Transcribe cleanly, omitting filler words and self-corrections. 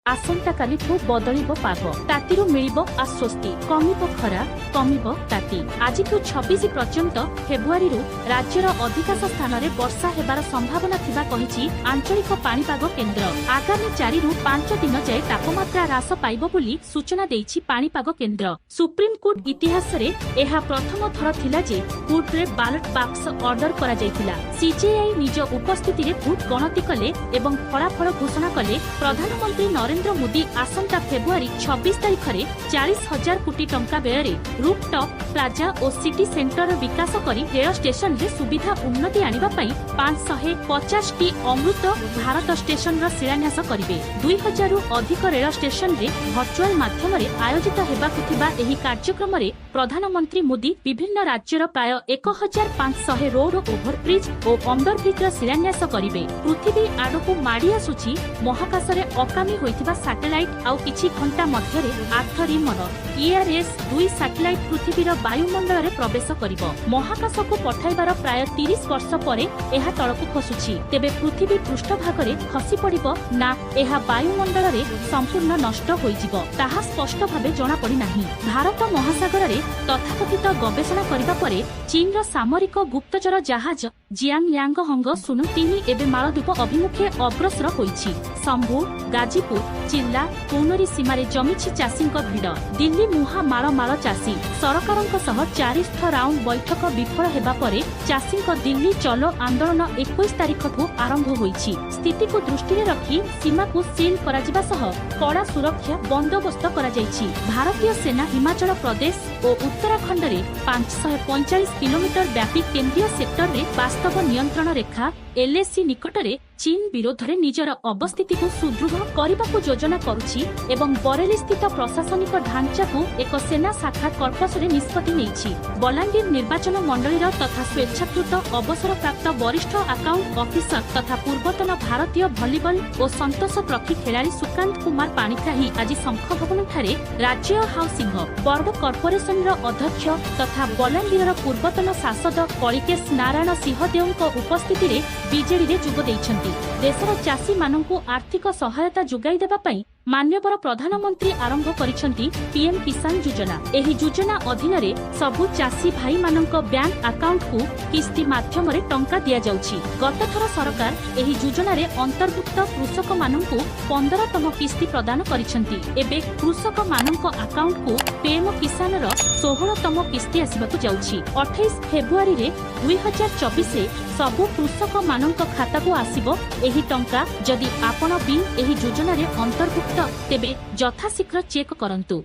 आसंता कालिठू बदलिबो पाग तातीरू मिलिबो आश्वस्ति कमिबो खरा कमिबो ताती आजिठू 26 पर्यंत फेब्रुआरी राज्यर अधिकांश स्थान में वर्षा हेबार संभावना थिबा कहिछि आंचलिक पाणीपाग केन्द्र। आगामी 4 रु 5 दिन जाए तापमात्रा ह्रास पाइबो बोली सूचना देइछि पाणीपाग केन्द्र। सुप्रीम कोर्ट इतिहास रे एहा प्रथम थर थिला जे कोर्ट रे बैलेट बॉक्स ऑर्डर करा जायतिला। सीजेआई निज उपस्थिति रे भोट गणति कले एवं फलाफल घोषणा कले। प्रधानमंत्री नरेंद्र मोदी आसंता फेब्रुआरी 26 तारिख में 40,000 कोटी टंका व्यय रूफटॉप प्लाजा और सिटी सेंटर विकास करी रेल स्टेशन रे सुविधा उन्नति आनिबा पई 550 टी अमृत भारत स्टेशन रा शिलान्यास करिवे। 2000 रु अधिक रेल स्टेशन रे वर्चुअल माध्यम रे आयोजित हेबाकु थिबा एही कार्यक्रम रे प्रधानमंत्री मोदी विभिन्न राज्यर प्राय 1500 रोड ओभरब्रिज और अंडरब्रिज रा शिलान्यास करिवे। पृथ्वी आडकु माडी आसुछि महाकाश रे अकामी होइथिबा सैटेलाइट आउ किछि घंटा मध्य रे आठरी मन ERS-2 सैटेलाइट पृथ्वीर वायुमंडल रे प्रवेश करिवो। महाकाश को पठाइबार प्राय 30 वर्ष परे एहा तळकु खसुछि। तेबे पृथ्वी पृष्ठभाग रे खसी पड़िबो ना एहा वायुमंडल रे संपूर्ण नष्ट होइजिवो ताहा स्पष्ट भाबे जणा पड़ी नाही। भारत महासागर रे तथाकथित गवेषणा करिबा परे चीन रो सामरिक गुप्तचर जहाज जियांग हंग सुनु 3 एबे मालद्वीप अभिमुखे अग्रसर होइछि। शंभू गाजीपुर जिला कौनरी सीमारे जमिछि चाषीक भिड़। दिल्ली मुहा माल चाषी सरकारक सह 4 राउंड बैठक विफल हेबा परे चाषीक दिल्ली चलो आंदोलन 21 तारिख ठू आरंभ होइछि। स्थिति को दृष्टि रे रखी सीमा को सील करा जिबा सह कड़ा सुरक्षा बंदोबस्त करा जाइछि। भारतीय सेना हिमाचल प्रदेश और उत्तराखंड रे 545 किलोमीटर व्यापी केंद्रीय सेक्टर रे वास्तव नियंत्रण रेखा LAC निकटरे चीन विरोध रे निजर अवस्थिति को सुदृढ़ करने योजना करुछि एवं बरेली स्थित प्रशासनिक ढांचा को एक सेना शाखा कर्पस रे निष्पत्ति नेछि। बलांगीर निर्वाचन मंडलीर तथा स्वेच्छाकृत अवसर प्राप्त वरिष्ठ अकाउंट ऑफिसर तथा पूर्वतन भारतीय भलीबल और संतोष ट्रॉफी खिलाड़ी सुकांत कुमार पाणिग्राही आज शंख भवन ठारे राज्य हाउसिंग बोर्ड कॉर्पोरेशन अध्यक्ष तथा बलांगीर पूर्वतन सांसद कलिकेश नारायण सिंहदेव उपस्थिति रे बीजेडी रे जोग दैछन्ति। देशर चाषी मानकु आर्थिक सहायता जोगाई देबा पई मान्यवर प्रधानमंत्री आरंभ करिसंती पीएम किसान योजना। एही योजना अधीन रे सबु चाषी भाई मानक बैंक अकाउंट को किस्ती माध्यम रे टंका दिया जाउछि। गत थर सरकार एही योजना रे अंतर्भुक्त कृषक मानकु 15तम किस्ती प्रदान करिसंती। एबे कृषक मानक अकाउंट को पीएम किसान रो 16तम किस्ती आसीबाकु जाउछि। 28 फेब्रुआरी रे 2024 रे सबु कृषक मानक खाता को आसीबो एही टंका। जदि आपण भी एही योजना रे अंतर्भुक्त तेबे यथाशीघ्र चेक करंतु।